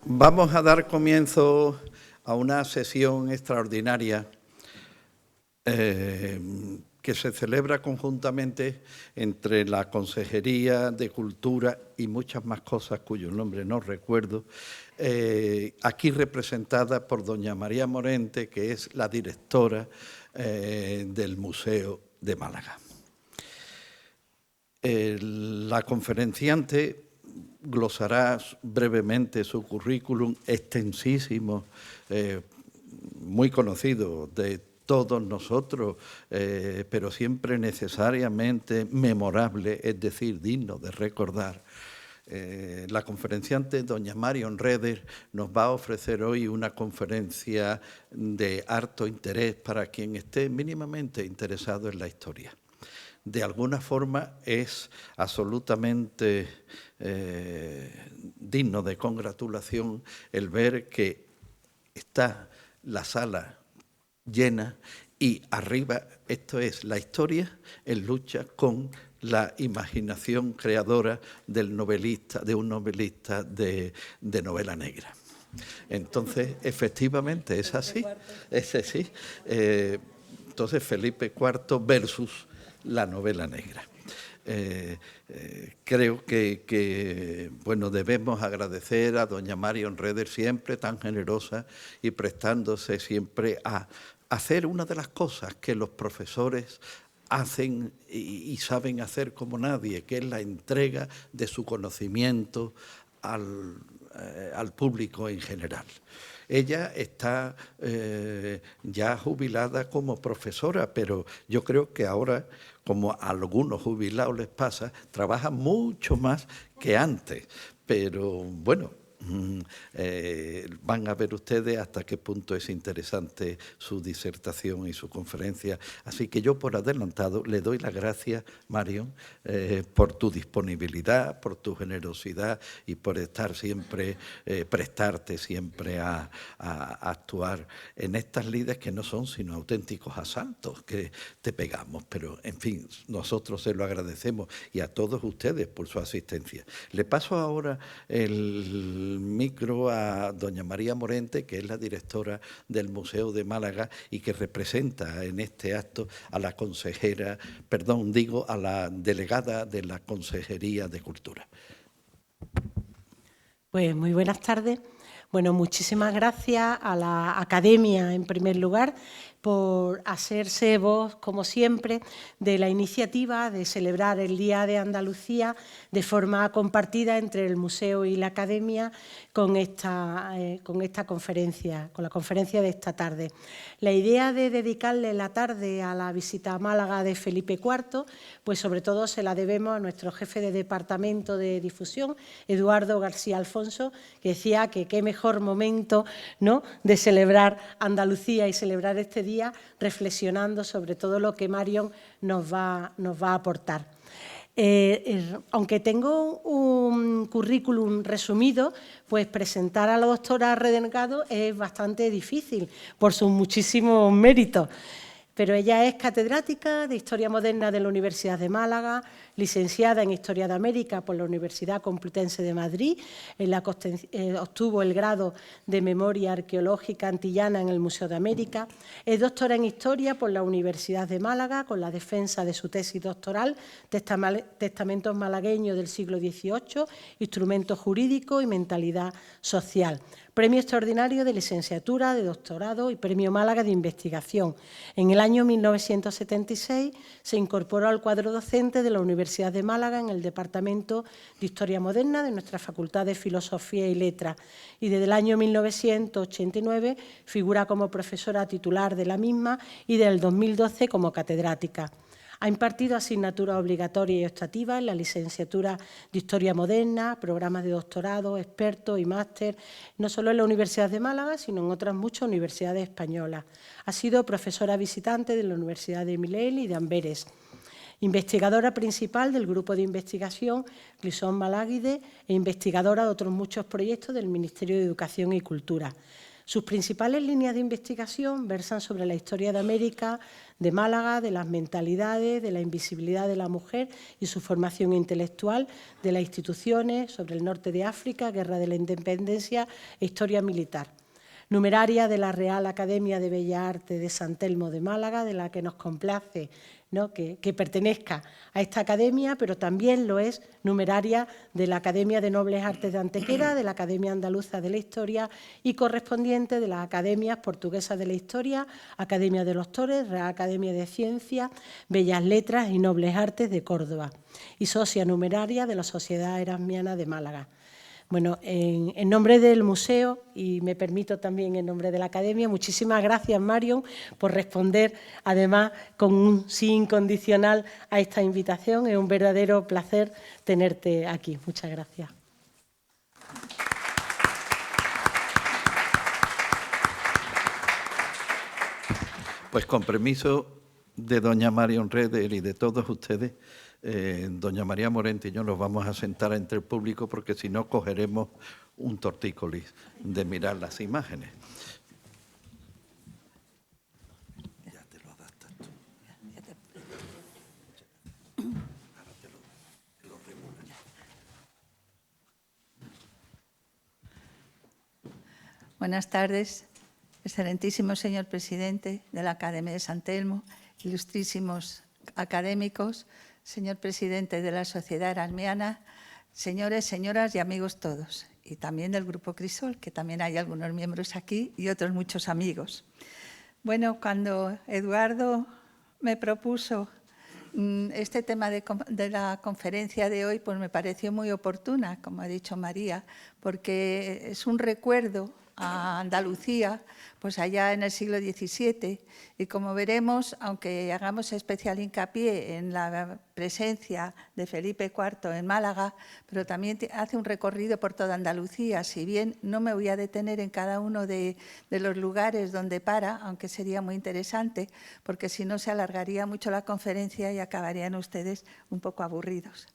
Vamos a dar comienzo a una sesión extraordinaria que se celebra conjuntamente entre la Consejería de Cultura y muchas más cosas cuyo nombre no recuerdo, aquí representada por doña María Morente, que es la directora del Museo de Málaga. La conferenciante glosará brevemente su currículum extensísimo, muy conocido de todos nosotros, pero siempre necesariamente memorable, es decir, digno de recordar. La conferenciante, doña Marion Reder, nos va a ofrecer hoy una conferencia de harto interés para quien esté mínimamente interesado en la historia. De alguna forma es absolutamente digno de congratulación el ver que está la sala llena y arriba, esto es la historia en lucha con la imaginación creadora del novelista, de un novelista de novela negra. Entonces, efectivamente, es así. Es así. Entonces, Felipe IV versus la novela negra. Creo que bueno, debemos agradecer a doña Marion Reder, siempre tan generosa y prestándose siempre a hacer una de las cosas que los profesores hacen y saben hacer como nadie, que es la entrega de su conocimiento al público en general. Ella está ya jubilada como profesora, pero yo creo que ahora, como a algunos jubilados les pasa, trabaja mucho más que antes. Pero bueno, van a ver ustedes hasta qué punto es interesante su disertación y su conferencia. Así que yo por adelantado le doy las gracias, Marion, por tu disponibilidad, por tu generosidad y por estar siempre, prestarte siempre a actuar en estas lides que no son sino auténticos asaltos que te pegamos. Pero, en fin, nosotros se lo agradecemos y a todos ustedes por su asistencia. Le paso ahora el micro a doña María Morente, que es la directora del Museo de Málaga y que representa en este acto a la consejera, perdón, digo a la delegada de la Consejería de Cultura. Pues muy buenas tardes. Bueno, muchísimas gracias a la Academia, en primer lugar, por hacerse voz, como siempre, de la iniciativa de celebrar el Día de Andalucía de forma compartida entre el Museo y la Academia con esta conferencia, con la conferencia de esta tarde. La idea de dedicarle la tarde a la visita a Málaga de Felipe IV, pues sobre todo se la debemos a nuestro jefe de Departamento de Difusión, Eduardo García Alfonso, que decía que qué mejor momento, ¿no?, de celebrar Andalucía y celebrar este día reflexionando sobre todo lo que Marion nos va a aportar. Aunque tengo un currículum resumido, pues presentar a la doctora Redengado es bastante difícil por sus muchísimos méritos. Pero ella es catedrática de Historia Moderna de la Universidad de Málaga, licenciada en Historia de América por la Universidad Complutense de Madrid, obtuvo el grado de Memoria Arqueológica Antillana en el Museo de América, es doctora en Historia por la Universidad de Málaga con la defensa de su tesis doctoral, Testamentos malagueños del siglo XVIII, Instrumentos jurídicos y mentalidad social. Premio Extraordinario de Licenciatura, de Doctorado y Premio Málaga de Investigación. En el año 1976 se incorporó al cuadro docente de la Universidad de Málaga en el Departamento de Historia Moderna de nuestra Facultad de Filosofía y Letras y desde el año 1989 figura como profesora titular de la misma y del 2012 como catedrática. Ha impartido asignaturas obligatorias y optativas en la licenciatura de Historia Moderna, programas de doctorado, expertos y máster, no solo en la Universidad de Málaga, sino en otras muchas universidades españolas. Ha sido profesora visitante de la Universidad de Milán y de Amberes. Investigadora principal del grupo de investigación Clisson Malàguide e investigadora de otros muchos proyectos del Ministerio de Educación y Cultura. Sus principales líneas de investigación versan sobre la historia de América, de Málaga, de las mentalidades, de la invisibilidad de la mujer y su formación intelectual, de las instituciones, sobre el norte de África, guerra de la independencia e historia militar. Numeraria de la Real Academia de Bellas Artes de San Telmo de Málaga, de la que nos complace, ¿no?, que pertenezca a esta academia, pero también lo es numeraria de la Academia de Nobles Artes de Antequera, de la Academia Andaluza de la Historia y correspondiente de las Academias Portuguesas de la Historia, Academia de los Torres, Real Academia de Ciencias, Bellas Letras y Nobles Artes de Córdoba, y socia numeraria de la Sociedad Erasmiana de Málaga. Bueno, en nombre del museo, y me permito también en nombre de la Academia, muchísimas gracias, Marion, por responder, además, con un sí incondicional a esta invitación. Es un verdadero placer tenerte aquí. Muchas gracias. Pues con permiso de doña Marion Reder y de todos ustedes, doña María Morente y yo nos vamos a sentar entre el público porque si no cogeremos un tortícolis de mirar las imágenes. Ya te lo adaptas tú. Ahora te lo regulas. Buenas tardes, excelentísimo señor presidente de la Academia de San Telmo, ilustrísimos académicos, señor presidente de la Sociedad Erasmiana, señores, señoras y amigos todos, y también del Grupo Crisol, que también hay algunos miembros aquí y otros muchos amigos. Bueno, cuando Eduardo me propuso este tema de la conferencia de hoy, pues me pareció muy oportuna, como ha dicho María, porque es un recuerdo a Andalucía, pues allá en el siglo XVII, y como veremos, aunque hagamos especial hincapié en la presencia de Felipe IV en Málaga, pero también hace un recorrido por toda Andalucía, si bien no me voy a detener en cada uno de los lugares donde para, aunque sería muy interesante, porque si no se alargaría mucho la conferencia y acabarían ustedes un poco aburridos.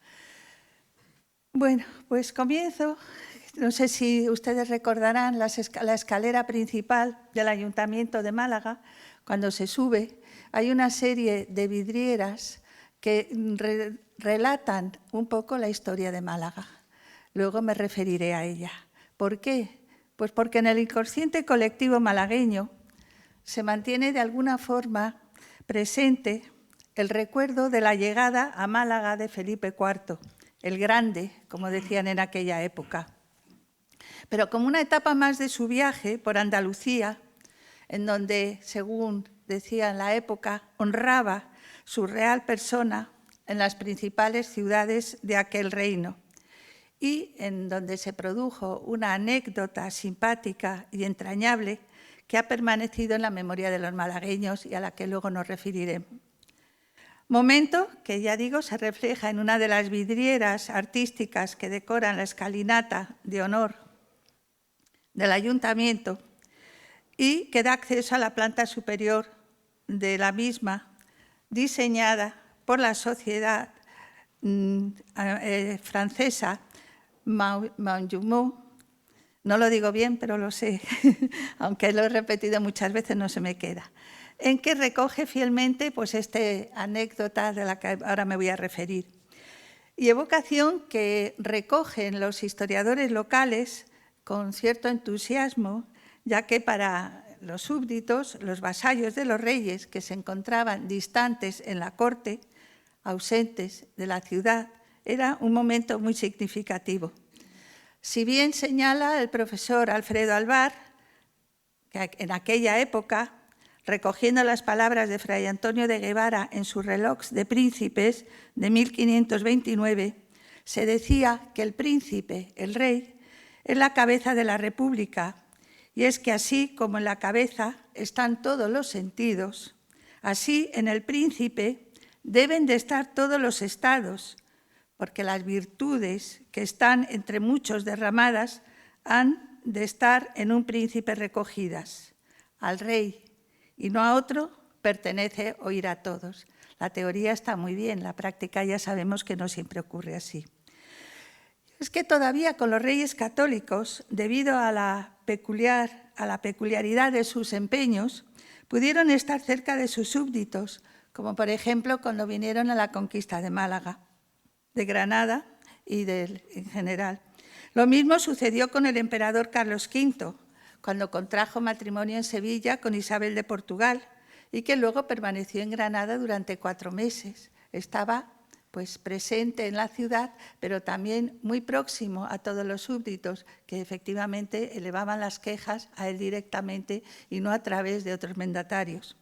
Bueno, pues comienzo. No sé si ustedes recordarán la escalera principal del Ayuntamiento de Málaga. Cuando se sube, hay una serie de vidrieras que relatan un poco la historia de Málaga. Luego me referiré a ella. ¿Por qué? Pues porque en el inconsciente colectivo malagueño se mantiene de alguna forma presente el recuerdo de la llegada a Málaga de Felipe IV, el Grande, como decían en aquella época. Pero como una etapa más de su viaje por Andalucía, en donde, según decía en la época, honraba su real persona en las principales ciudades de aquel reino, y en donde se produjo una anécdota simpática y entrañable que ha permanecido en la memoria de los malagueños y a la que luego nos referiré. Momento que, ya digo, se refleja en una de las vidrieras artísticas que decoran la escalinata de honor del Ayuntamiento y que da acceso a la planta superior de la misma, diseñada por la sociedad francesa Monjumeau. No lo digo bien, pero lo sé, aunque lo he repetido muchas veces, no se me queda, en que recoge fielmente pues, esta anécdota de la que ahora me voy a referir. Y evocación que recogen los historiadores locales con cierto entusiasmo, ya que para los súbditos, los vasallos de los reyes que se encontraban distantes en la corte, ausentes de la ciudad, era un momento muy significativo. Si bien señala el profesor Alfredo Alvar, que en aquella época, recogiendo las palabras de Fray Antonio de Guevara en su Reloj de Príncipes de 1529, se decía que el príncipe, el rey, es la cabeza de la República, y es que así como en la cabeza están todos los sentidos, así en el príncipe deben de estar todos los estados, porque las virtudes que están entre muchos derramadas han de estar en un príncipe recogidas. Al rey y no a otro pertenece oír a todos. La teoría está muy bien, la práctica ya sabemos que no siempre ocurre así. Es que todavía con los reyes católicos, debido a la peculiar a la peculiaridad de sus empeños, pudieron estar cerca de sus súbditos, como por ejemplo cuando vinieron a la conquista de Málaga, de Granada y en general. Lo mismo sucedió con el emperador Carlos V, cuando contrajo matrimonio en Sevilla con Isabel de Portugal y que luego permaneció en Granada durante 4 meses. Estaba pues presente en la ciudad, pero también muy próximo a todos los súbditos que efectivamente elevaban las quejas a él directamente y no a través de otros mandatarios.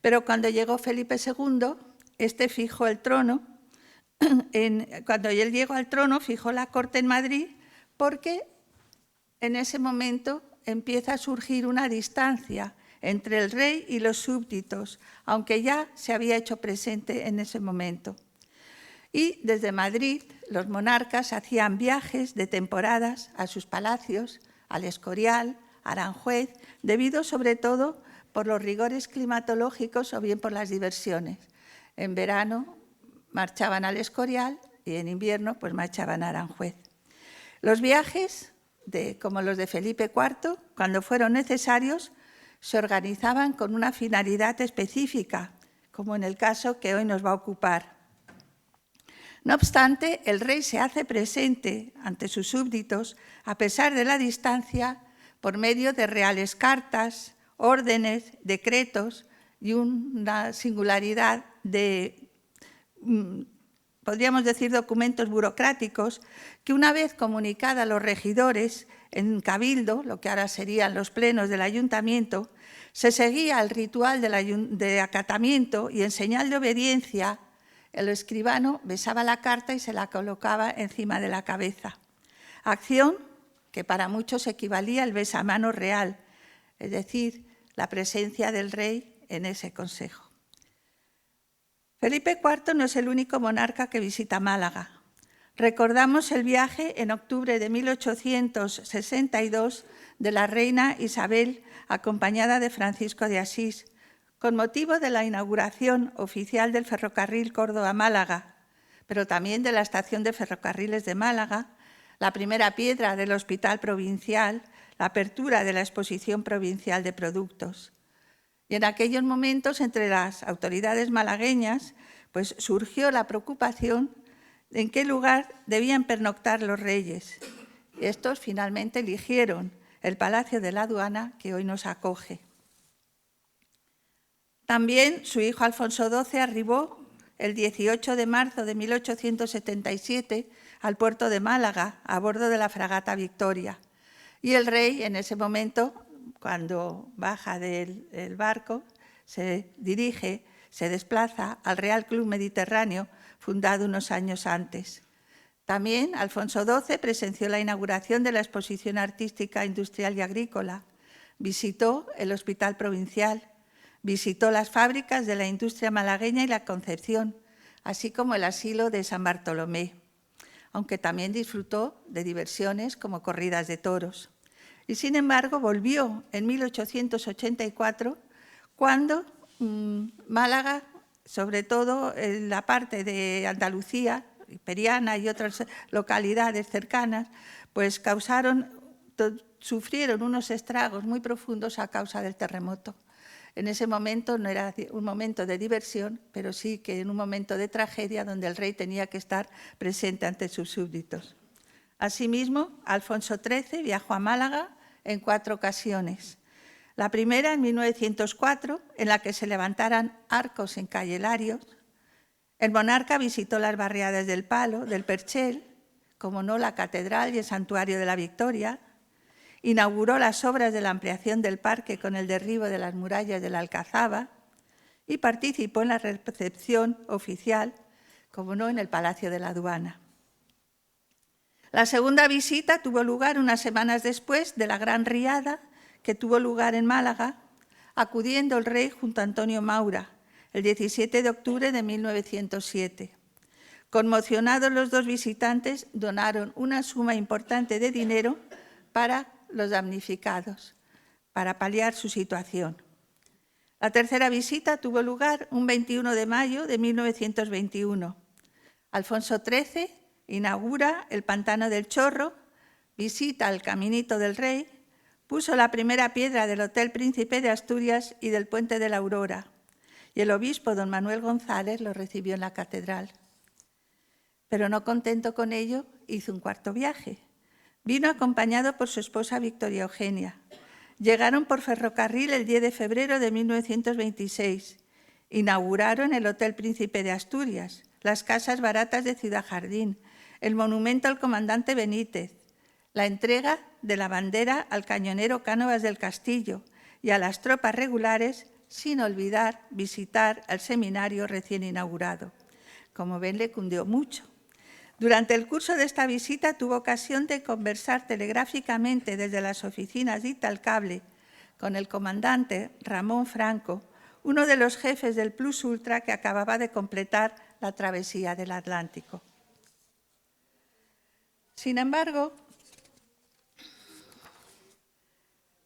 Pero cuando llegó Felipe II, este fijó el trono, cuando él llegó al trono, fijó la corte en Madrid, porque en ese momento empieza a surgir una distancia entre el rey y los súbditos, aunque ya se había hecho presente en ese momento. Y desde Madrid los monarcas hacían viajes de temporadas a sus palacios, al Escorial, a Aranjuez, debido sobre todo por los rigores climatológicos o bien por las diversiones. En verano marchaban al Escorial y en invierno pues marchaban a Aranjuez. Los viajes, como los de Felipe IV, cuando fueron necesarios, se organizaban con una finalidad específica, como en el caso que hoy nos va a ocupar. No obstante, el rey se hace presente ante sus súbditos, a pesar de la distancia, por medio de reales cartas, órdenes, decretos y una singularidad de, podríamos decir, documentos burocráticos que una vez comunicada a los regidores en cabildo, lo que ahora serían los plenos del ayuntamiento, se seguía el ritual de acatamiento y en señal de obediencia el escribano besaba la carta y se la colocaba encima de la cabeza. Acción que para muchos equivalía al besamano real, es decir, la presencia del rey en ese consejo. Felipe IV no es el único monarca que visita Málaga. Recordamos el viaje en octubre de 1862 de la reina Isabel, acompañada de Francisco de Asís, con motivo de la inauguración oficial del ferrocarril Córdoba-Málaga, pero también de la estación de ferrocarriles de Málaga, la primera piedra del Hospital Provincial, la apertura de la Exposición Provincial de Productos. Y en aquellos momentos, entre las autoridades malagueñas, pues surgió la preocupación de en qué lugar debían pernoctar los reyes. Estos finalmente eligieron el Palacio de la Aduana, que hoy nos acoge. También su hijo Alfonso XII arribó el 18 de marzo de 1877 al puerto de Málaga a bordo de la fragata Victoria. Y el rey, en ese momento, cuando baja del barco, se desplaza al Real Club Mediterráneo, fundado unos años antes. También Alfonso XII presenció la inauguración de la Exposición Artística, Industrial y Agrícola, visitó el Hospital Provincial, visitó las fábricas de la industria malagueña y la Concepción, así como el asilo de San Bartolomé, aunque también disfrutó de diversiones como corridas de toros. Y sin embargo volvió en 1884, cuando Málaga, sobre todo en la parte de Andalucía, Periana y otras localidades cercanas, pues sufrieron unos estragos muy profundos a causa del terremoto. En ese momento no era un momento de diversión, pero sí que en un momento de tragedia donde el rey tenía que estar presente ante sus súbditos. Asimismo, Alfonso XIII viajó a Málaga en 4 ocasiones. La primera en 1904, en la que se levantaran arcos en calle Larios. El monarca visitó las barriadas del Palo, del Perchel, como no la Catedral y el Santuario de la Victoria. Inauguró las obras de la ampliación del parque con el derribo de las murallas de la Alcazaba y participó en la recepción oficial, como no, en el Palacio de la Aduana. La segunda visita tuvo lugar unas semanas después de la gran riada que tuvo lugar en Málaga, acudiendo el rey junto a Antonio Maura, el 17 de octubre de 1907. Conmocionados los dos visitantes, donaron una suma importante de dinero para los damnificados, para paliar su situación. La tercera visita tuvo lugar un 21 de mayo de 1921. Alfonso XIII inaugura el Pantano del Chorro, visita el Caminito del Rey, puso la primera piedra del Hotel Príncipe de Asturias y del Puente de la Aurora, y el obispo don Manuel González lo recibió en la catedral. Pero no contento con ello, hizo un cuarto viaje. Vino acompañado por su esposa Victoria Eugenia. Llegaron por ferrocarril el 10 de febrero de 1926. Inauguraron el Hotel Príncipe de Asturias, las casas baratas de Ciudad Jardín, el monumento al comandante Benítez, la entrega de la bandera al cañonero Cánovas del Castillo y a las tropas regulares, sin olvidar visitar el seminario recién inaugurado. Como ven, le cundió mucho. Durante el curso de esta visita tuvo ocasión de conversar telegráficamente desde las oficinas de Italcable con el comandante Ramón Franco, uno de los jefes del Plus Ultra que acababa de completar la travesía del Atlántico. Sin embargo,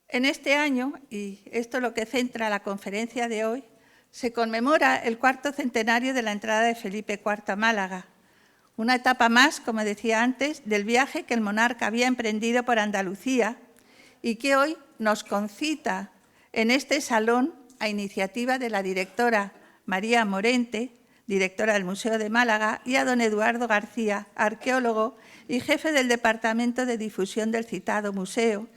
en este año, y esto es lo que centra la conferencia de hoy, se conmemora el 4º centenario de la entrada de Felipe IV a Málaga, una etapa más, como decía antes, del viaje que el monarca había emprendido por Andalucía y que hoy nos concita en este salón a iniciativa de la directora María Morente, directora del Museo de Málaga, y a don Eduardo García, arqueólogo y jefe del Departamento de Difusión del citado museo,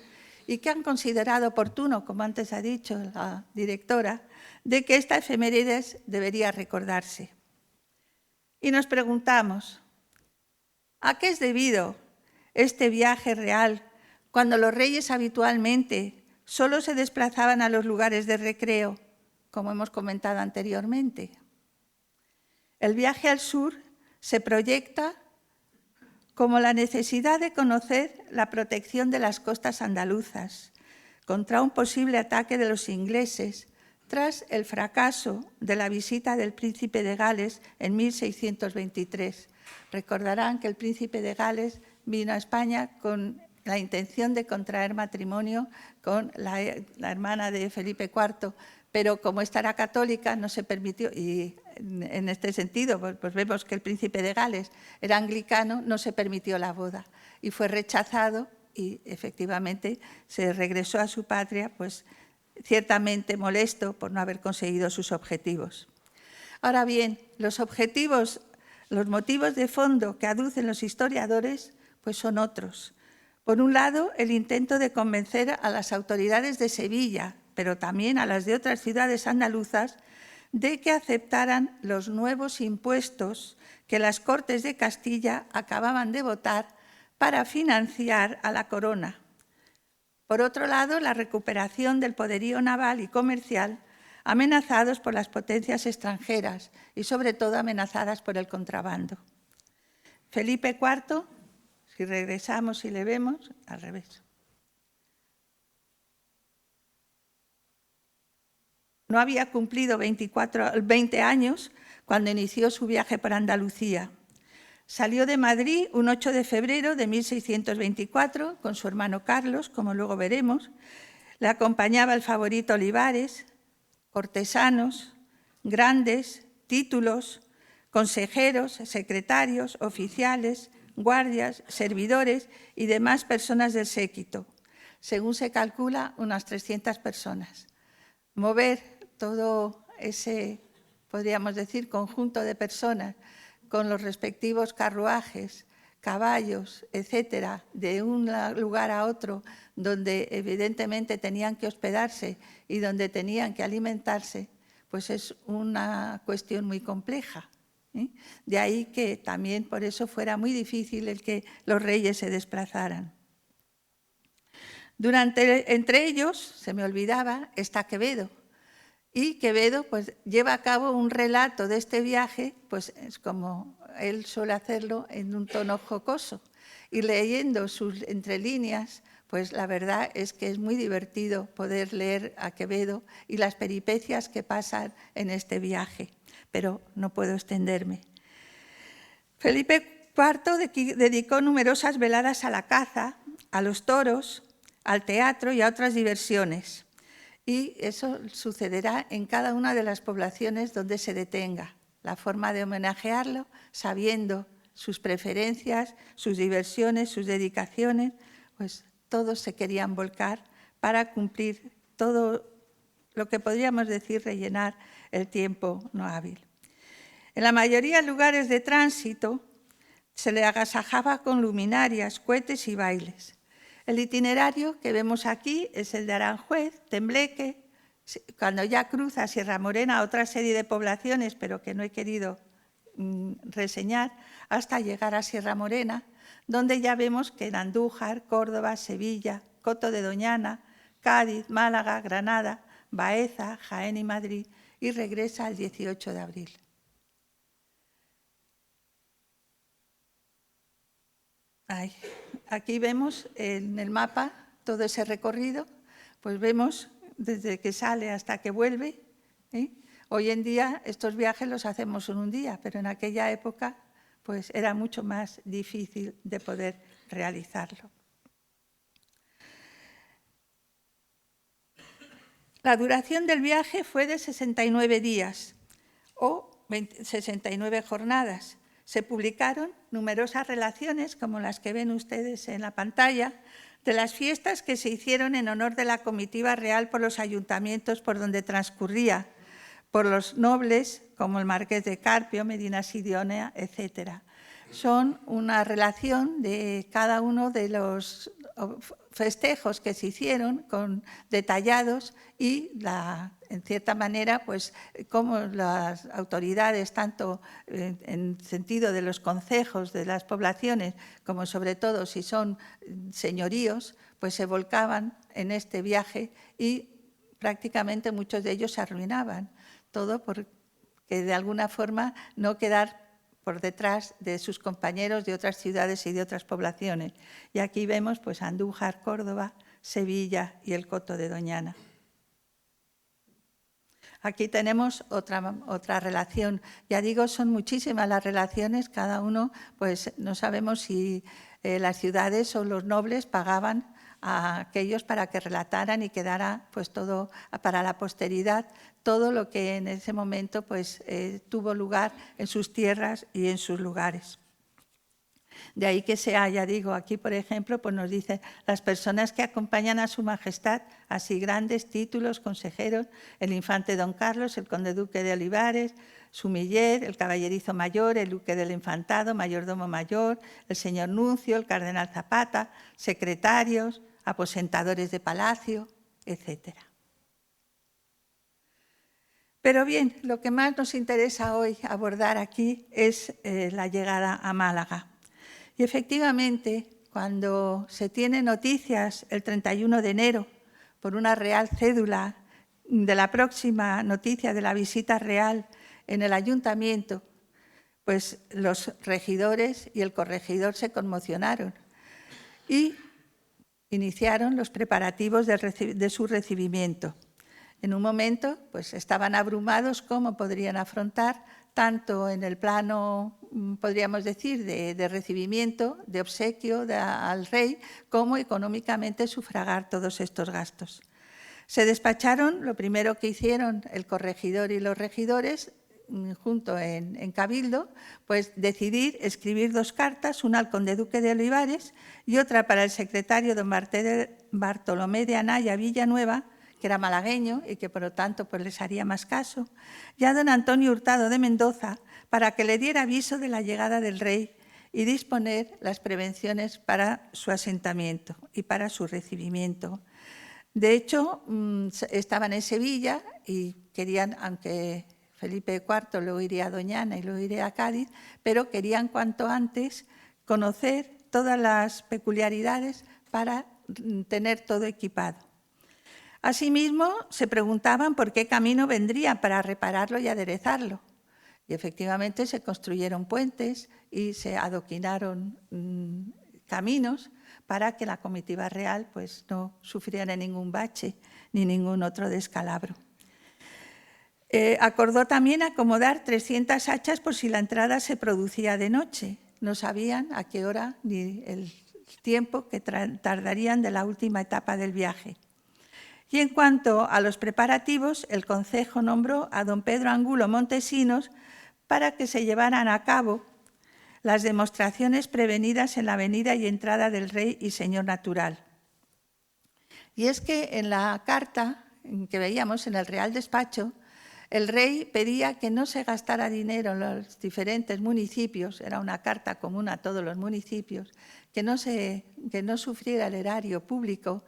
y que han considerado oportuno, como antes ha dicho la directora, de que esta efemérides debería recordarse. Y nos preguntamos, ¿a qué es debido este viaje real cuando los reyes habitualmente solo se desplazaban a los lugares de recreo, como hemos comentado anteriormente? El viaje al sur se proyecta como la necesidad de conocer la protección de las costas andaluzas contra un posible ataque de los ingleses tras el fracaso de la visita del príncipe de Gales en 1623. Recordarán que el príncipe de Gales vino a España con la intención de contraer matrimonio con la hermana de Felipe IV, pero como esta era católica no se permitió, y en este sentido pues vemos que el príncipe de Gales era anglicano, no se permitió la boda y fue rechazado y efectivamente se regresó a su patria, pues ciertamente molesto por no haber conseguido sus objetivos. Ahora bien, los motivos de fondo que aducen los historiadores pues son otros. Por un lado, el intento de convencer a las autoridades de Sevilla, pero también a las de otras ciudades andaluzas, de que aceptaran los nuevos impuestos que las Cortes de Castilla acababan de votar para financiar a la corona. Por otro lado, la recuperación del poderío naval y comercial amenazados por las potencias extranjeras y sobre todo amenazadas por el contrabando. Felipe IV, si regresamos y le vemos, al revés. No había cumplido 20 años cuando inició su viaje por Andalucía. Salió de Madrid un 8 de febrero de 1624 con su hermano Carlos, como luego veremos. Le acompañaba el favorito Olivares, cortesanos, grandes, títulos, consejeros, secretarios, oficiales, guardias, servidores y demás personas del séquito. Según se calcula, unas 300 personas. Mover todo ese, podríamos decir, conjunto de personas con los respectivos carruajes, caballos, etcétera, de un lugar a otro donde evidentemente tenían que hospedarse y donde tenían que alimentarse, pues es una cuestión muy compleja. De ahí que también por eso fuera muy difícil el que los reyes se desplazaran. Entre ellos, se me olvidaba, está Quevedo. Y Quevedo pues, lleva a cabo un relato de este viaje, pues es como él suele hacerlo en un tono jocoso. Y leyendo sus entre líneas, pues la verdad es que es muy divertido poder leer a Quevedo y las peripecias que pasan en este viaje, pero no puedo extenderme. Felipe IV dedicó numerosas veladas a la caza, a los toros, al teatro y a otras diversiones. Y eso sucederá en cada una de las poblaciones donde se detenga. La forma de homenajearlo, sabiendo sus preferencias, sus diversiones, sus dedicaciones, pues todos se querían volcar para cumplir todo lo que podríamos decir rellenar el tiempo no hábil. En la mayoría de lugares de tránsito se le agasajaba con luminarias, cohetes y bailes. El itinerario que vemos aquí es el de Aranjuez, Tembleque, cuando ya cruza Sierra Morena, otra serie de poblaciones, pero que no he querido reseñar, hasta llegar a Sierra Morena, donde ya vemos que en Andújar, Córdoba, Sevilla, Coto de Doñana, Cádiz, Málaga, Granada, Baeza, Jaén y Madrid, y regresa el 18 de abril. Aquí vemos en el mapa todo ese recorrido, pues vemos desde que sale hasta que vuelve. Hoy en día estos viajes los hacemos en un día, pero en aquella época pues era mucho más difícil de poder realizarlo. La duración del viaje fue de 69 días o 69 jornadas. Se publicaron numerosas relaciones, como las que ven ustedes en la pantalla, de las fiestas que se hicieron en honor de la comitiva real por los ayuntamientos por donde transcurría, por los nobles, como el Marqués de Carpio, Medina Sidonia, etc. Son una relación de cada uno de los festejos que se hicieron, detallados, y en cierta manera, pues, cómo las autoridades, tanto en sentido de los concejos de las poblaciones, como sobre todo si son señoríos, pues se volcaban en este viaje y prácticamente muchos de ellos se arruinaban. Todo porque de alguna forma no quedar por detrás de sus compañeros de otras ciudades y de otras poblaciones. Y aquí vemos pues Andújar, Córdoba, Sevilla y el Coto de Doñana. Aquí tenemos otra relación. Ya digo, son muchísimas las relaciones, cada uno, pues no sabemos si las ciudades o los nobles pagaban a aquellos para que relataran y quedara pues todo para la posteridad, todo lo que en ese momento pues tuvo lugar en sus tierras y en sus lugares. De ahí que sea, ya digo, aquí por ejemplo, pues nos dice las personas que acompañan a su majestad, así grandes títulos, consejeros, el infante don Carlos, el conde duque de Olivares, su millet, el caballerizo mayor, el duque del infantado, mayordomo mayor, el señor nuncio, el cardenal Zapata, secretarios, aposentadores de palacio, etc. Pero bien, lo que más nos interesa hoy abordar aquí es la llegada a Málaga. Y efectivamente, cuando se tiene noticias el 31 de enero por una real cédula de la próxima noticia de la visita real en el ayuntamiento, pues los regidores y el corregidor se conmocionaron y iniciaron los preparativos de su recibimiento. En un momento, pues estaban abrumados cómo podrían afrontar, tanto en el plano, podríamos decir, de recibimiento, de obsequio al rey, como económicamente sufragar todos estos gastos. Se despacharon, lo primero que hicieron el corregidor y los regidores, junto en Cabildo, pues decidir escribir 2 cartas, una al conde duque de Olivares y otra para el secretario don Bartolomé de Anaya Villanueva, que era malagueño y que por lo tanto pues les haría más caso, y a don Antonio Hurtado de Mendoza para que le diera aviso de la llegada del rey y disponer las prevenciones para su asentamiento y para su recibimiento. De hecho, estaban en Sevilla y querían, aunque Felipe IV luego iría a Doñana y luego iría a Cádiz, pero querían cuanto antes conocer todas las peculiaridades para tener todo equipado. Asimismo, se preguntaban por qué camino vendría para repararlo y aderezarlo. Y efectivamente se construyeron puentes y se adoquinaron caminos para que la comitiva real pues, no sufriera ningún bache ni ningún otro descalabro. Acordó también acomodar 300 hachas por si la entrada se producía de noche. No sabían a qué hora ni el tiempo que tardarían de la última etapa del viaje. Y en cuanto a los preparativos, el concejo nombró a don Pedro Angulo Montesinos para que se llevaran a cabo las demostraciones prevenidas en la venida y entrada del rey y señor natural. Y es que en la carta que veíamos en el Real Despacho, el rey pedía que no se gastara dinero en los diferentes municipios, era una carta común a todos los municipios, que no sufriera el erario público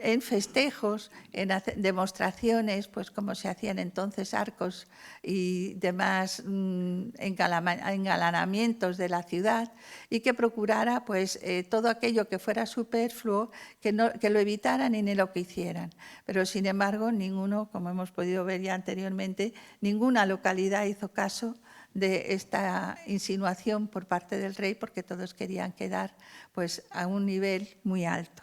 en festejos, en demostraciones, pues como se hacían entonces arcos y demás engalanamientos de la ciudad, y que procurara pues todo aquello que fuera superfluo, que lo evitaran y ni lo que hicieran. Pero sin embargo, ninguno, como hemos podido ver ya anteriormente, ninguna localidad hizo caso de esta insinuación por parte del rey, porque todos querían quedar pues, a un nivel muy alto.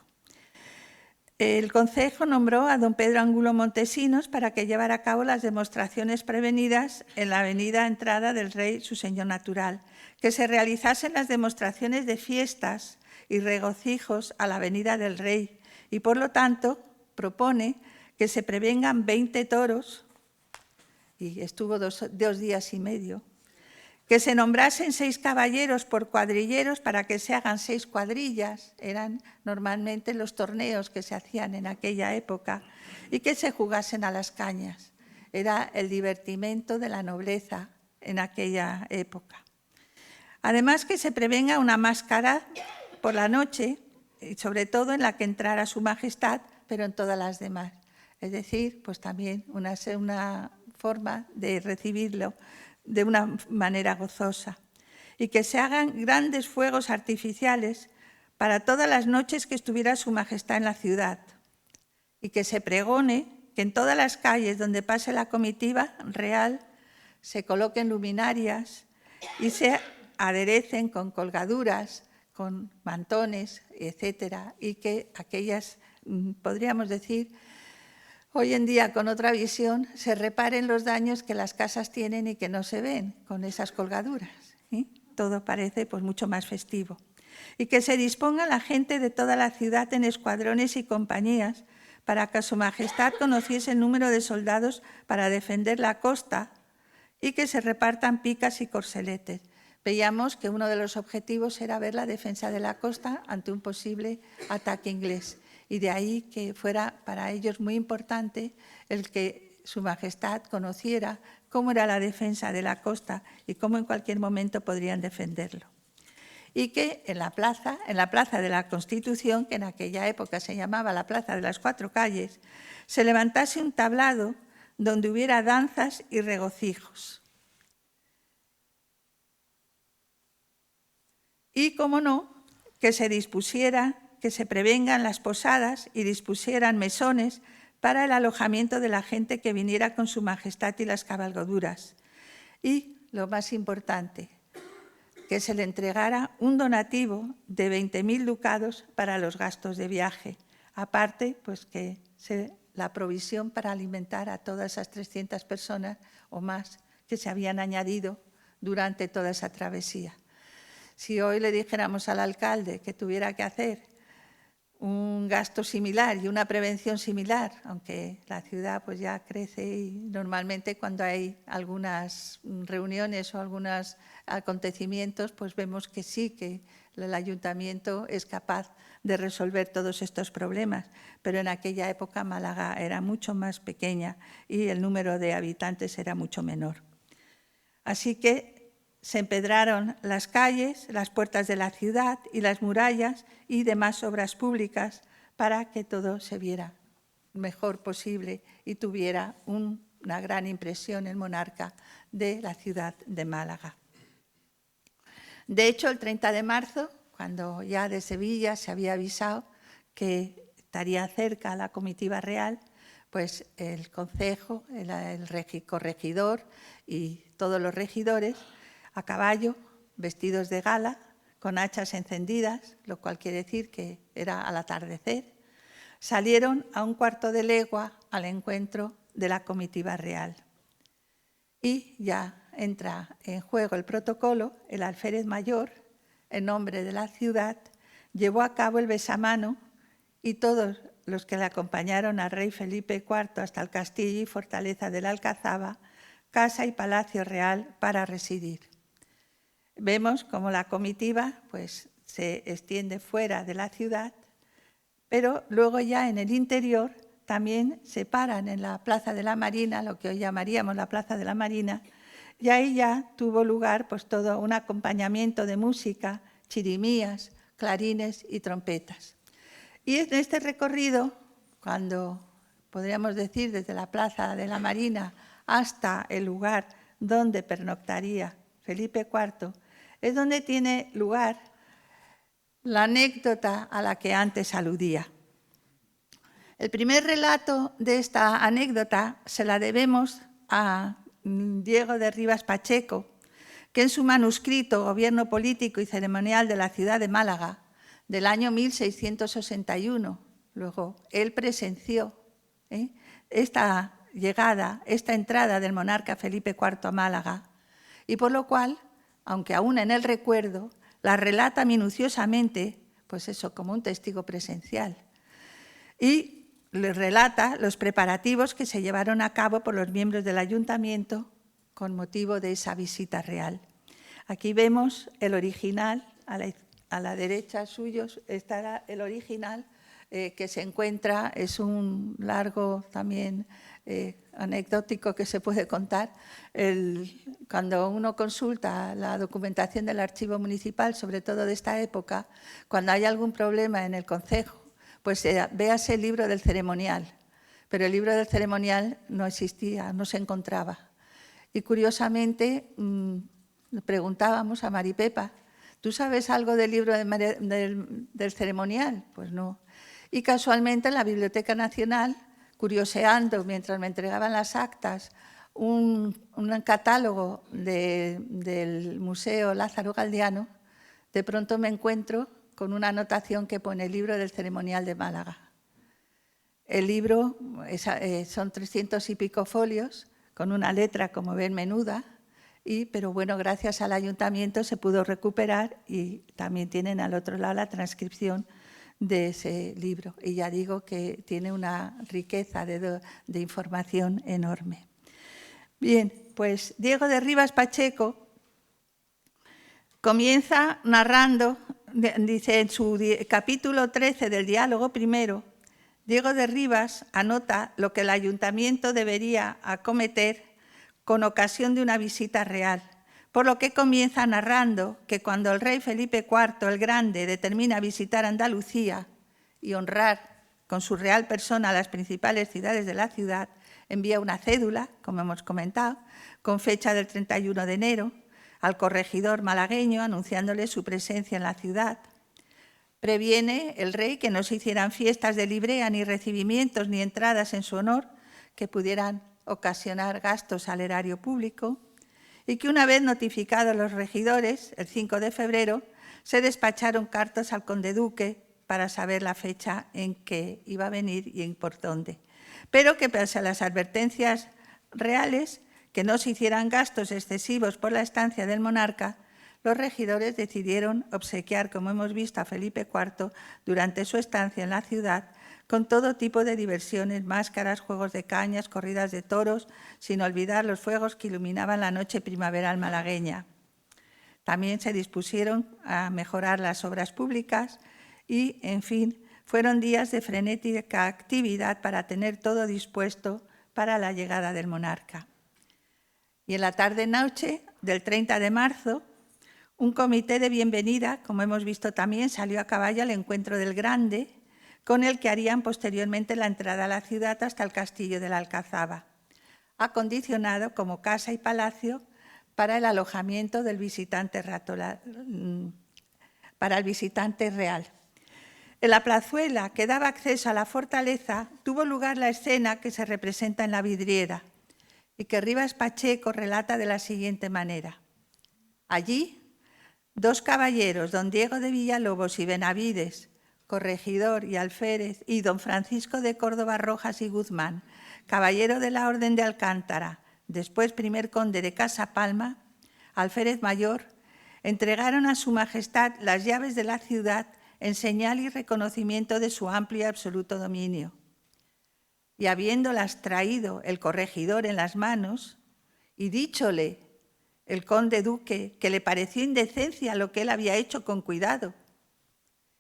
El Concejo nombró a don Pedro Angulo Montesinos para que llevara a cabo las demostraciones prevenidas en la avenida Entrada del Rey, su señor natural, que se realizasen las demostraciones de fiestas y regocijos a la avenida del Rey, y por lo tanto propone que se prevengan 20 toros, y estuvo 2 días y medio, que se nombrasen 6 caballeros por cuadrilleros para que se hagan 6 cuadrillas, eran normalmente los torneos que se hacían en aquella época, y que se jugasen a las cañas. Era el divertimento de la nobleza en aquella época. Además, que se prevenga una máscara por la noche, y sobre todo en la que entrara su majestad, pero en todas las demás. Es decir, pues también una forma de recibirlo de una manera gozosa, y que se hagan grandes fuegos artificiales para todas las noches que estuviera su majestad en la ciudad, y que se pregone que en todas las calles donde pase la comitiva real se coloquen luminarias y se aderecen con colgaduras, con mantones, etcétera, y que aquellas, podríamos decir, hoy en día, con otra visión, se reparen los daños que las casas tienen y que no se ven con esas colgaduras. Todo parece pues, mucho más festivo. Y que se disponga la gente de toda la ciudad en escuadrones y compañías para que su majestad conociese el número de soldados para defender la costa, y que se repartan picas y corseletes. Veíamos que uno de los objetivos era ver la defensa de la costa ante un posible ataque inglés. Y de ahí que fuera para ellos muy importante el que su majestad conociera cómo era la defensa de la costa y cómo en cualquier momento podrían defenderlo. Y que en la plaza de la Constitución, que en aquella época se llamaba la Plaza de las 4 Calles, se levantase un tablado donde hubiera danzas y regocijos. Y, cómo no, que se dispusiera, que se prevengan las posadas y dispusieran mesones para el alojamiento de la gente que viniera con su majestad y las cabalgaduras. Y, lo más importante, que se le entregara un donativo de 20.000 ducados para los gastos de viaje. Aparte, pues que la provisión para alimentar a todas esas 300 personas o más que se habían añadido durante toda esa travesía. Si hoy le dijéramos al alcalde que tuviera que hacer un gasto similar y una prevención similar, aunque la ciudad pues ya crece y normalmente cuando hay algunas reuniones o algunos acontecimientos, pues vemos que sí, que el ayuntamiento es capaz de resolver todos estos problemas, pero en aquella época Málaga era mucho más pequeña y el número de habitantes era mucho menor. Así que se empedraron las calles, las puertas de la ciudad y las murallas y demás obras públicas para que todo se viera mejor posible y tuviera una gran impresión el monarca de la ciudad de Málaga. De hecho, el 30 de marzo, cuando ya de Sevilla se había avisado que estaría cerca la comitiva real, pues el concejo, el corregidor y todos los regidores a caballo, vestidos de gala, con hachas encendidas, lo cual quiere decir que era al atardecer, salieron a 1/4 de legua al encuentro de la comitiva real. Y ya entra en juego el protocolo, el alférez mayor, en nombre de la ciudad, llevó a cabo el besamano y todos los que le acompañaron al rey Felipe IV hasta el castillo y fortaleza de la Alcazaba, casa y palacio real para residir. Vemos cómo la comitiva pues, se extiende fuera de la ciudad, pero luego ya en el interior también se paran en la Plaza de la Marina, lo que hoy llamaríamos la Plaza de la Marina, y ahí ya tuvo lugar pues, todo un acompañamiento de música, chirimías, clarines y trompetas. Y en este recorrido, cuando podríamos decir desde la Plaza de la Marina hasta el lugar donde pernoctaría Felipe IV, es donde tiene lugar la anécdota a la que antes aludía. El primer relato de esta anécdota se la debemos a Diego de Rivas Pacheco, que en su manuscrito Gobierno político y ceremonial de la ciudad de Málaga, del año 1661, luego él presenció esta llegada, esta entrada del monarca Felipe IV a Málaga, y por lo cual, aunque aún en el recuerdo, la relata minuciosamente, pues eso, como un testigo presencial. Y le relata los preparativos que se llevaron a cabo por los miembros del ayuntamiento con motivo de esa visita real. Aquí vemos el original, a la derecha suyos está el original que se encuentra, es un largo también anecdótico que se puede contar. Cuando uno consulta la documentación del archivo municipal, sobre todo de esta época, cuando hay algún problema en el concejo, pues véase el libro del ceremonial, pero el libro del ceremonial no existía, no se encontraba. Y curiosamente le preguntábamos a Maripepa, ¿tú sabes algo del libro del ceremonial? Pues no. Y casualmente en la Biblioteca Nacional, curioseando mientras me entregaban las actas, un catálogo del Museo Lázaro Galdiano, de pronto me encuentro con una anotación que pone el libro del ceremonial de Málaga. El libro son 300 y pico folios, con una letra, como ven, menuda, pero bueno, gracias al ayuntamiento se pudo recuperar y también tienen al otro lado la transcripción de ese libro. Y ya digo que tiene una riqueza de información enorme. Bien, pues Diego de Rivas Pacheco comienza narrando. Dice en su capítulo 13 del diálogo primero, Diego de Rivas anota lo que el ayuntamiento debería acometer con ocasión de una visita real, por lo que comienza narrando que cuando el rey Felipe IV el Grande determina visitar Andalucía y honrar con su real persona a las principales ciudades de la ciudad, envía una cédula, como hemos comentado, con fecha del 31 de enero, al corregidor malagueño anunciándole su presencia en la ciudad. Previene el rey que no se hicieran fiestas de librea, ni recibimientos, ni entradas en su honor que pudieran ocasionar gastos al erario público y que una vez notificados los regidores, el 5 de febrero, se despacharon cartas al conde duque para saber la fecha en que iba a venir y por dónde. Pero que pese a las advertencias reales, que no se hicieran gastos excesivos por la estancia del monarca, los regidores decidieron obsequiar, como hemos visto, a Felipe IV durante su estancia en la ciudad con todo tipo de diversiones, máscaras, juegos de cañas, corridas de toros, sin olvidar los fuegos que iluminaban la noche primaveral malagueña. También se dispusieron a mejorar las obras públicas y, en fin, fueron días de frenética actividad para tener todo dispuesto para la llegada del monarca. Y en la tarde-noche del 30 de marzo, un comité de bienvenida, como hemos visto también, salió a caballo al encuentro del Grande, con el que harían posteriormente la entrada a la ciudad hasta el castillo de la Alcazaba, acondicionado como casa y palacio para el alojamiento del visitante real. En la plazuela que daba acceso a la fortaleza tuvo lugar la escena que se representa en la vidriera y que Rivas Pacheco relata de la siguiente manera. Allí, dos caballeros, don Diego de Villalobos y Benavides, corregidor y alférez, y don Francisco de Córdoba Rojas y Guzmán, caballero de la Orden de Alcántara, después primer conde de Casa Palma, alférez mayor, entregaron a su majestad las llaves de la ciudad en señal y reconocimiento de su amplio y absoluto dominio. Y habiéndolas traído el corregidor en las manos, y díchole el conde duque que le pareció indecencia lo que él había hecho con cuidado,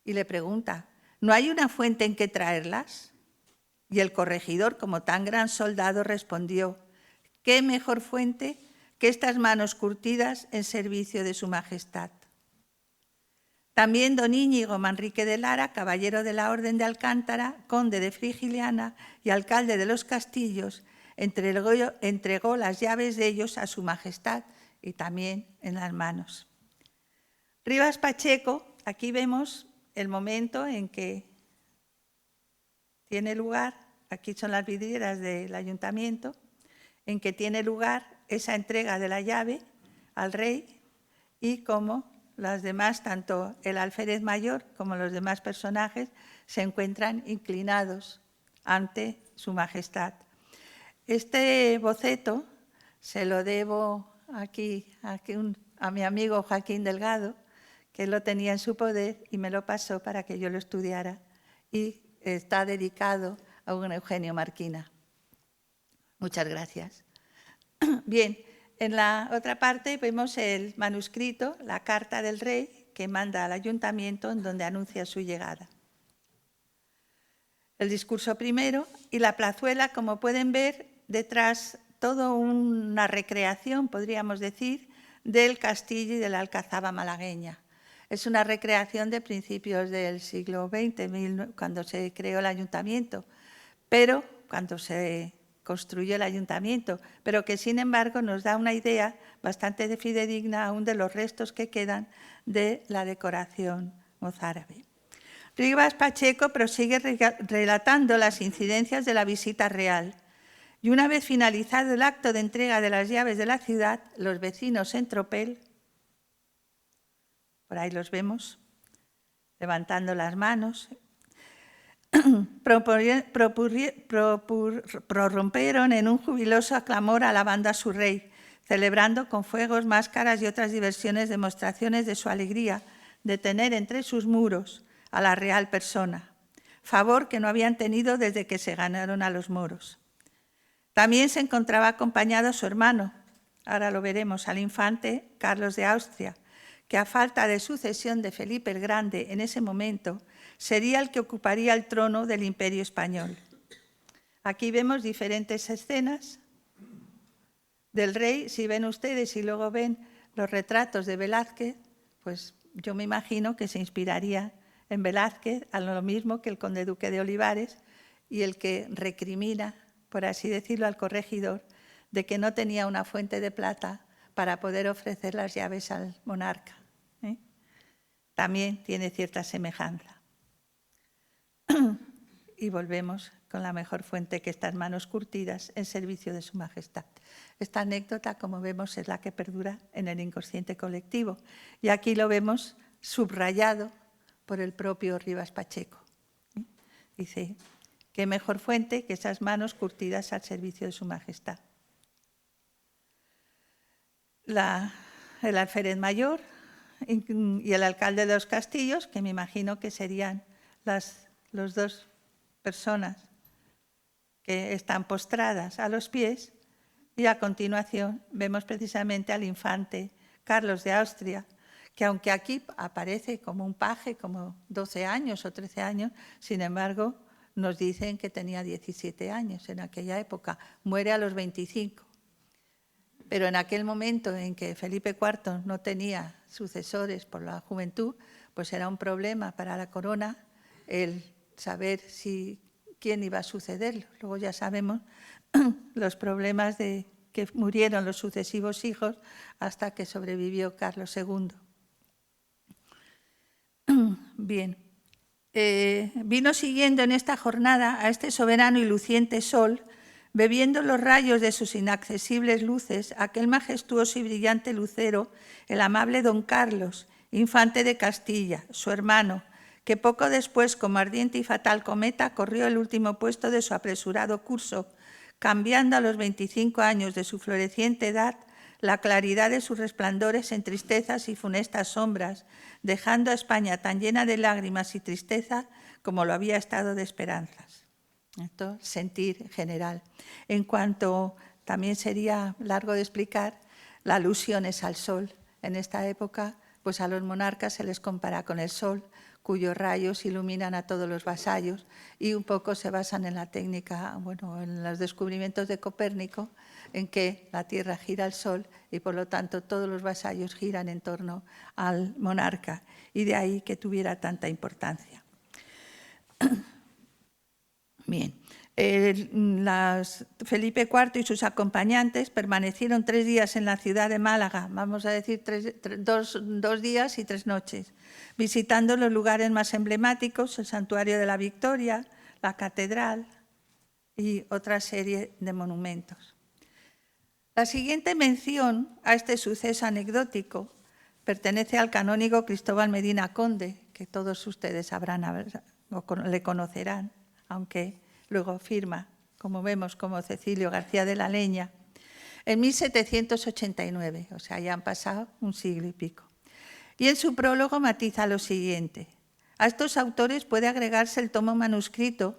y le pregunta, ¿No hay una fuente en que traerlas? Y el corregidor, como tan gran soldado, respondió: ¿qué mejor fuente que estas manos curtidas en servicio de su majestad? También don Íñigo Manrique de Lara, caballero de la Orden de Alcántara, conde de Frigiliana y alcalde de los Castillos, entregó las llaves de ellos a su majestad y también en las manos. Rivas Pacheco, aquí vemos el momento en que tiene lugar, aquí son las vidrieras del ayuntamiento, en que tiene lugar esa entrega de la llave al rey y cómo las demás, tanto el alférez mayor como los demás personajes, se encuentran inclinados ante su majestad. Este boceto se lo debo aquí a mi amigo Joaquín Delgado, que lo tenía en su poder y me lo pasó para que yo lo estudiara, y está dedicado a don Eugenio Marquina. Muchas gracias. Bien, en la otra parte vemos el manuscrito, la carta del rey que manda al ayuntamiento en donde anuncia su llegada. El discurso primero y la plazuela, como pueden ver, detrás toda una recreación, podríamos decir, del castillo y de la alcazaba malagueña. Es una recreación de principios del siglo XX, cuando se creó el ayuntamiento, pero cuando se construyó el ayuntamiento, pero que sin embargo nos da una idea bastante fidedigna aún de los restos que quedan de la decoración mozárabe. Rivas Pacheco prosigue relatando las incidencias de la visita real y una vez finalizado el acto de entrega de las llaves de la ciudad, los vecinos en tropel, por ahí los vemos, levantando las manos, prorrumpieron en un jubiloso clamor alabando a su rey, celebrando con fuegos, máscaras y otras diversiones demostraciones de su alegría de tener entre sus muros a la real persona, favor que no habían tenido desde que se ganaron a los moros. También se encontraba acompañado su hermano, ahora lo veremos, al infante Carlos de Austria, que a falta de sucesión de Felipe el Grande en ese momento, sería el que ocuparía el trono del Imperio Español. Aquí vemos diferentes escenas del rey. Si ven ustedes y luego ven los retratos de Velázquez, pues yo me imagino que se inspiraría en Velázquez, a lo mismo que el conde duque de Olivares, y el que recrimina, por así decirlo, al corregidor, de que no tenía una fuente de plata para poder ofrecer las llaves al monarca. También tiene cierta semejanza. Y volvemos con la mejor fuente que estas manos curtidas en servicio de su majestad. Esta anécdota, como vemos, es la que perdura en el inconsciente colectivo. Y aquí lo vemos subrayado por el propio Rivas Pacheco. Dice, qué mejor fuente que esas manos curtidas al servicio de su majestad. El alférez mayor y el alcalde de los Castillos, que me imagino que serían las dos personas que están postradas a los pies, y a continuación vemos precisamente al infante Carlos de Austria, que aunque aquí aparece como un paje, como 12 años o 13 años, sin embargo nos dicen que tenía 17 años en aquella época, muere a los 25. Pero en aquel momento en que Felipe IV no tenía sucesores por la juventud, pues era un problema para la corona el saber quién iba a sucederlo. Luego ya sabemos los problemas de que murieron los sucesivos hijos hasta que sobrevivió Carlos II. Bien, vino siguiendo en esta jornada a este soberano y luciente sol, bebiendo los rayos de sus inaccesibles luces, aquel majestuoso y brillante lucero, el amable don Carlos, infante de Castilla, su hermano, que poco después, como ardiente y fatal cometa, corrió el último puesto de su apresurado curso, cambiando a los 25 años de su floreciente edad la claridad de sus resplandores en tristezas y funestas sombras, dejando a España tan llena de lágrimas y tristeza como lo había estado de esperanzas. Esto, sentir general. En cuanto, también sería largo de explicar, las alusiones al sol en esta época, pues a los monarcas se les compara con el sol, cuyos rayos iluminan a todos los vasallos, y un poco se basan en la técnica, bueno, en los descubrimientos de Copérnico, en que la Tierra gira al Sol y por lo tanto todos los vasallos giran en torno al monarca, y de ahí que tuviera tanta importancia. Bien, Felipe IV y sus acompañantes permanecieron 3 días en la ciudad de Málaga, vamos a decir 2 días y 3 noches, visitando los lugares más emblemáticos, el Santuario de la Victoria, la Catedral y otra serie de monumentos. La siguiente mención a este suceso anecdótico pertenece al canónigo Cristóbal Medina Conde, que todos ustedes le conocerán, aunque luego firma, como vemos, como Cecilio García de la Leña, en 1789, o sea, ya han pasado un siglo y pico. Y en su prólogo matiza lo siguiente: a estos autores puede agregarse el tomo manuscrito,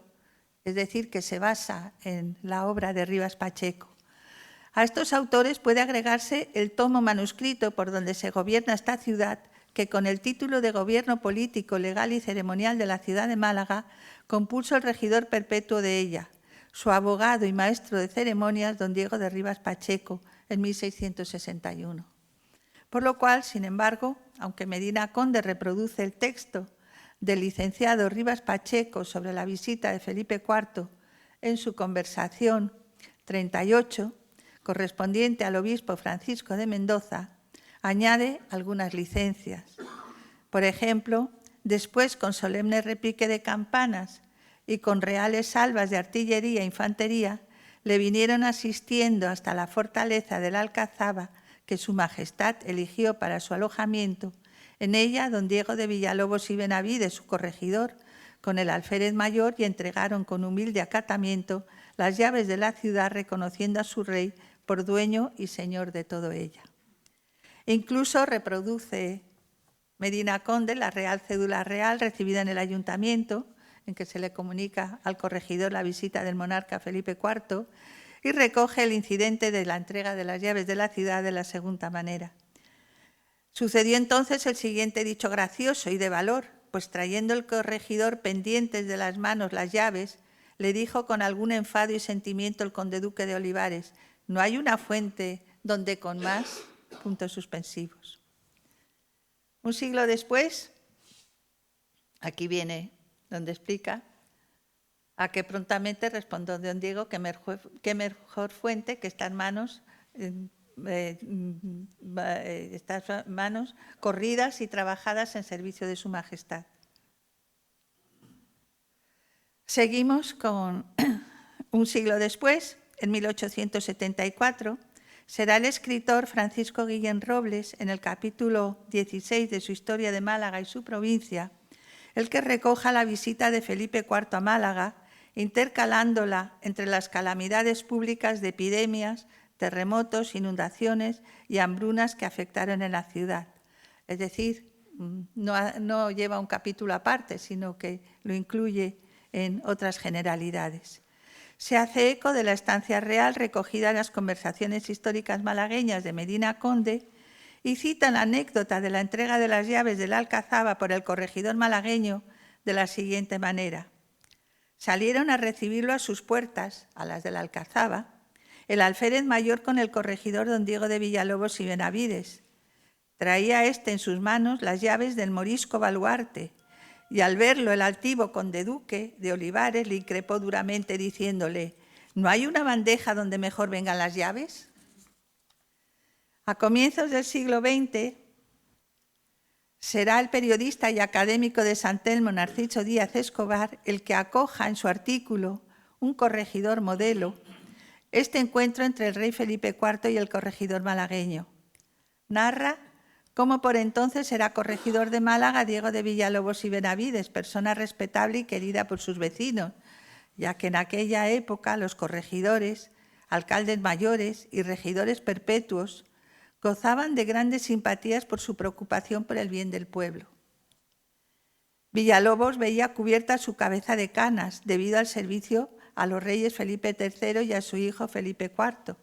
es decir, que se basa en la obra de Rivas Pacheco. A estos autores puede agregarse el tomo manuscrito por donde se gobierna esta ciudad, que con el título de Gobierno Político, Legal y Ceremonial de la ciudad de Málaga compuso el regidor perpetuo de ella, su abogado y maestro de ceremonias, don Diego de Rivas Pacheco, en 1661. Por lo cual, sin embargo, aunque Medina Conde reproduce el texto del licenciado Rivas Pacheco sobre la visita de Felipe IV en su conversación 38, correspondiente al obispo Francisco de Mendoza, añade algunas licencias. Por ejemplo, después, con solemne repique de campanas y con reales salvas de artillería e infantería, le vinieron asistiendo hasta la fortaleza de la Alcazaba, que su majestad eligió para su alojamiento. En ella, don Diego de Villalobos y Benavides, su corregidor, con el alférez mayor, y entregaron con humilde acatamiento las llaves de la ciudad, reconociendo a su rey por dueño y señor de todo ella. Incluso reproduce Medina Conde la Real Cédula Real recibida en el ayuntamiento, en que se le comunica al corregidor la visita del monarca Felipe IV, y recoge el incidente de la entrega de las llaves de la ciudad de la segunda manera. Sucedió entonces el siguiente dicho gracioso y de valor, pues trayendo el corregidor pendientes de las manos las llaves, le dijo con algún enfado y sentimiento el conde duque de Olivares: ¿no hay una fuente donde con más? Puntos suspensivos. Un siglo después, aquí viene donde explica a que prontamente respondió don Diego qué mejor fuente que estas manos corridas y trabajadas en servicio de su majestad. Seguimos con un siglo después, en 1874, será el escritor Francisco Guillén Robles, en el capítulo 16 de su Historia de Málaga y su provincia, el que recoja la visita de Felipe IV a Málaga, intercalándola entre las calamidades públicas de epidemias, terremotos, inundaciones y hambrunas que afectaron en la ciudad. Es decir, no lleva un capítulo aparte, sino que lo incluye en otras generalidades. Se hace eco de la estancia real recogida en las conversaciones históricas malagueñas de Medina Conde y cita la anécdota de la entrega de las llaves de la Alcazaba por el corregidor malagueño de la siguiente manera. Salieron a recibirlo a sus puertas, a las de la Alcazaba, el alférez mayor con el corregidor don Diego de Villalobos y Benavides. Traía éste en sus manos las llaves del morisco baluarte, y al verlo el altivo conde duque de Olivares le increpó duramente diciéndole: ¿no hay una bandeja donde mejor vengan las llaves? A comienzos del siglo XX será el periodista y académico de San Telmo, Narciso Díaz Escobar, el que acoja en su artículo Un corregidor modelo este encuentro entre el rey Felipe IV y el corregidor malagueño. Narra cómo por entonces era corregidor de Málaga Diego de Villalobos y Benavides, persona respetable y querida por sus vecinos, ya que en aquella época los corregidores, alcaldes mayores y regidores perpetuos gozaban de grandes simpatías por su preocupación por el bien del pueblo. Villalobos veía cubierta su cabeza de canas debido al servicio a los reyes Felipe III y a su hijo Felipe IV,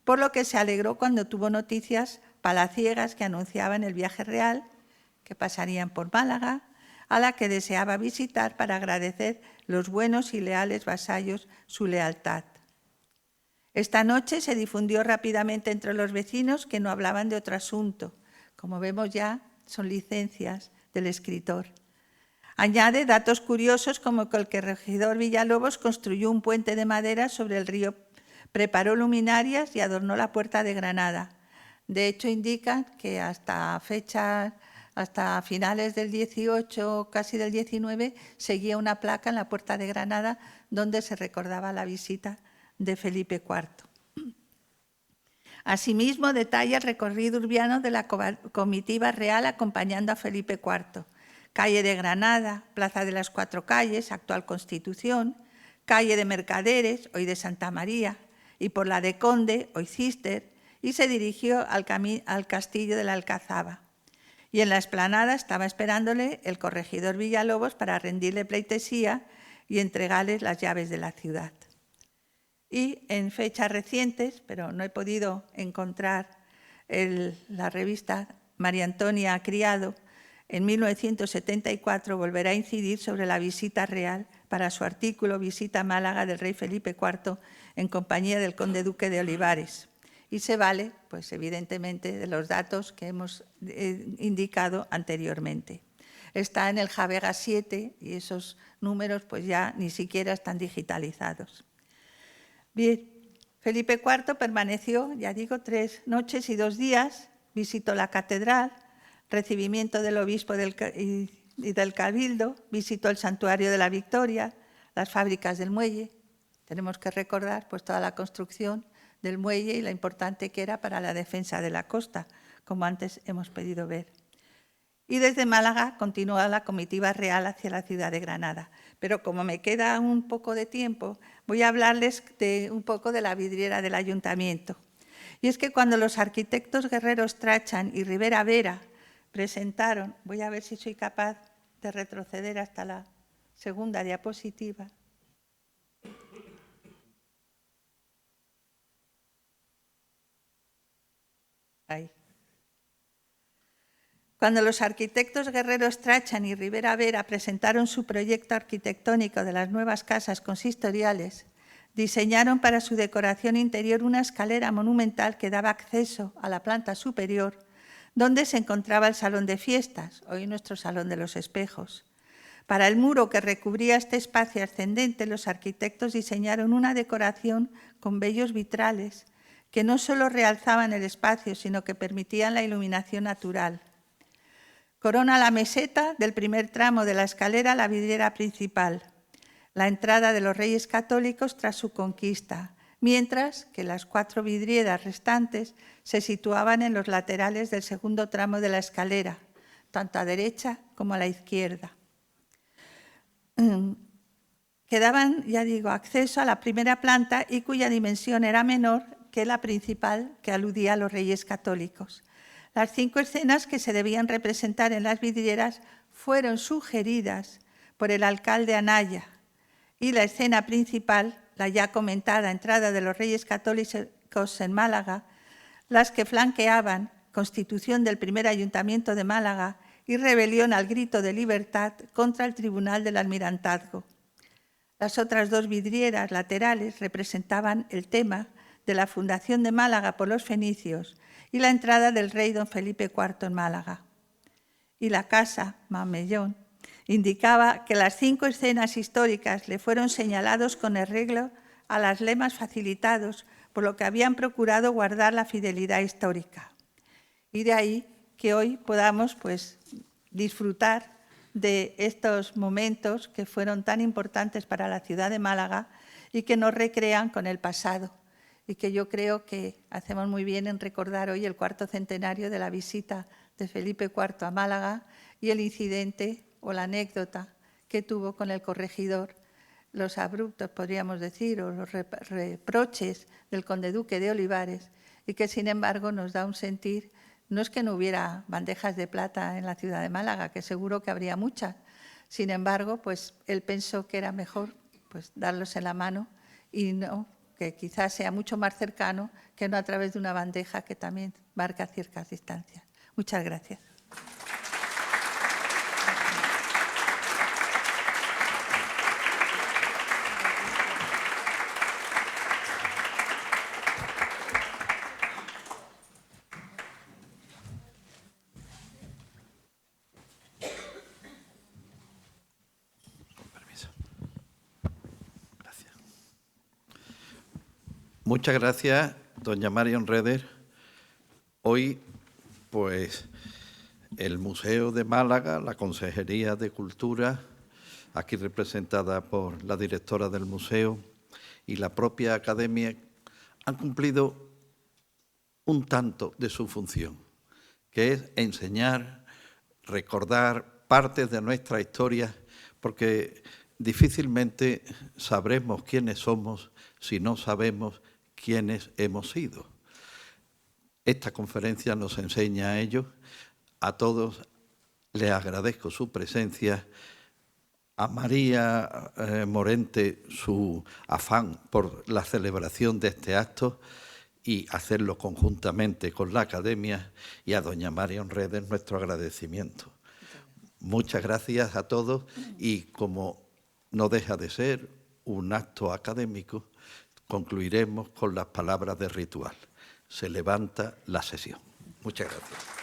por lo que se alegró cuando tuvo noticias palaciegas que anunciaban el viaje real que pasarían por Málaga, a la que deseaba visitar para agradecer los buenos y leales vasallos su lealtad. Esta noche se difundió rápidamente entre los vecinos que no hablaban de otro asunto. Como vemos ya, son licencias del escritor. Añade datos curiosos como que el corregidor Villalobos construyó un puente de madera sobre el río, preparó luminarias y adornó la Puerta de Granada. De hecho, indican que hasta finales del 18, casi del 19, seguía una placa en la Puerta de Granada donde se recordaba la visita de Felipe IV. Asimismo, detalla el recorrido urbano de la comitiva real acompañando a Felipe IV. Calle de Granada, Plaza de las Cuatro Calles, actual Constitución, calle de Mercaderes, hoy de Santa María, y por la de Conde, hoy Cister, y se dirigió al castillo de la Alcazaba. Y en la explanada estaba esperándole el corregidor Villalobos para rendirle pleitesía y entregarle las llaves de la ciudad. Y en fechas recientes, pero no he podido encontrar la revista, María Antonia Criado, en 1974 volverá a incidir sobre la visita real para su artículo Visita a Málaga del rey Felipe IV en compañía del conde duque de Olivares. Y se vale, pues evidentemente, de los datos que hemos indicado anteriormente. Está en el Javega 7 y esos números pues ya ni siquiera están digitalizados. Bien, Felipe IV permaneció, ya digo, 3 noches y 2 días, visitó la catedral, recibimiento del obispo y del cabildo, visitó el santuario de la Victoria, las fábricas del muelle. Tenemos que recordar pues toda la construcción del muelle y lo importante que era para la defensa de la costa, como antes hemos podido ver. Y desde Málaga continúa la comitiva real hacia la ciudad de Granada. Pero como me queda un poco de tiempo, voy a hablarles un poco de la vidriera del ayuntamiento. Y es que cuando los arquitectos Guerrero Strachan y Rivera Vera presentaron, voy a ver si soy capaz de retroceder hasta la segunda diapositiva. Ahí. Cuando los arquitectos Guerrero Strachan y Rivera Vera presentaron su proyecto arquitectónico de las nuevas casas consistoriales, diseñaron para su decoración interior una escalera monumental que daba acceso a la planta superior, donde se encontraba el salón de fiestas, hoy nuestro Salón de los Espejos. Para el muro que recubría este espacio ascendente, los arquitectos diseñaron una decoración con bellos vitrales que no solo realzaban el espacio, sino que permitían la iluminación natural. Corona la meseta del primer tramo de la escalera la vidriera principal, la entrada de los Reyes Católicos tras su conquista, mientras que las 4 vidrieras restantes se situaban en los laterales del segundo tramo de la escalera, tanto a derecha como a la izquierda. Que daban, ya digo, acceso a la primera planta y cuya dimensión era menor que la principal que aludía a los Reyes Católicos. Las 5 escenas que se debían representar en las vidrieras fueron sugeridas por el alcalde Anaya y la escena principal, la ya comentada entrada de los Reyes Católicos en Málaga, las que flanqueaban constitución del primer ayuntamiento de Málaga y rebelión al grito de libertad contra el Tribunal del Almirantazgo. Las otras 2 vidrieras laterales representaban el tema de la fundación de Málaga por los fenicios y la entrada del rey don Felipe IV en Málaga. Y la casa, Mamellón, indicaba que las 5 escenas históricas le fueron señalados con arreglo a las lemas facilitados, por lo que habían procurado guardar la fidelidad histórica. Y de ahí que hoy podamos disfrutar de estos momentos que fueron tan importantes para la ciudad de Málaga y que nos recrean con el pasado. Y que yo creo que hacemos muy bien en recordar hoy el 4º centenario de la visita de Felipe IV a Málaga y el incidente o la anécdota que tuvo con el corregidor, los abruptos, podríamos decir, o los reproches del conde duque de Olivares, y que sin embargo nos da un sentir, no es que no hubiera bandejas de plata en la ciudad de Málaga, que seguro que habría muchas, sin embargo, él pensó que era mejor darlos en la mano y no, que quizás sea mucho más cercano que no a través de una bandeja que también marca ciertas distancias. Muchas gracias. Muchas gracias, doña Marion Reder. Hoy, pues, el Museo de Málaga, la Consejería de Cultura, aquí representada por la directora del museo, y la propia Academia, han cumplido un tanto de su función, que es enseñar, recordar partes de nuestra historia, porque difícilmente sabremos quiénes somos si no sabemos quiénes hemos sido. Esta conferencia nos enseña a ello. A todos les agradezco su presencia. A María Morente su afán por la celebración de este acto y hacerlo conjuntamente con la Academia, y a doña Marion Reder nuestro agradecimiento. Muchas gracias a todos, y como no deja de ser un acto académico, concluiremos con las palabras de ritual. Se levanta la sesión. Muchas gracias.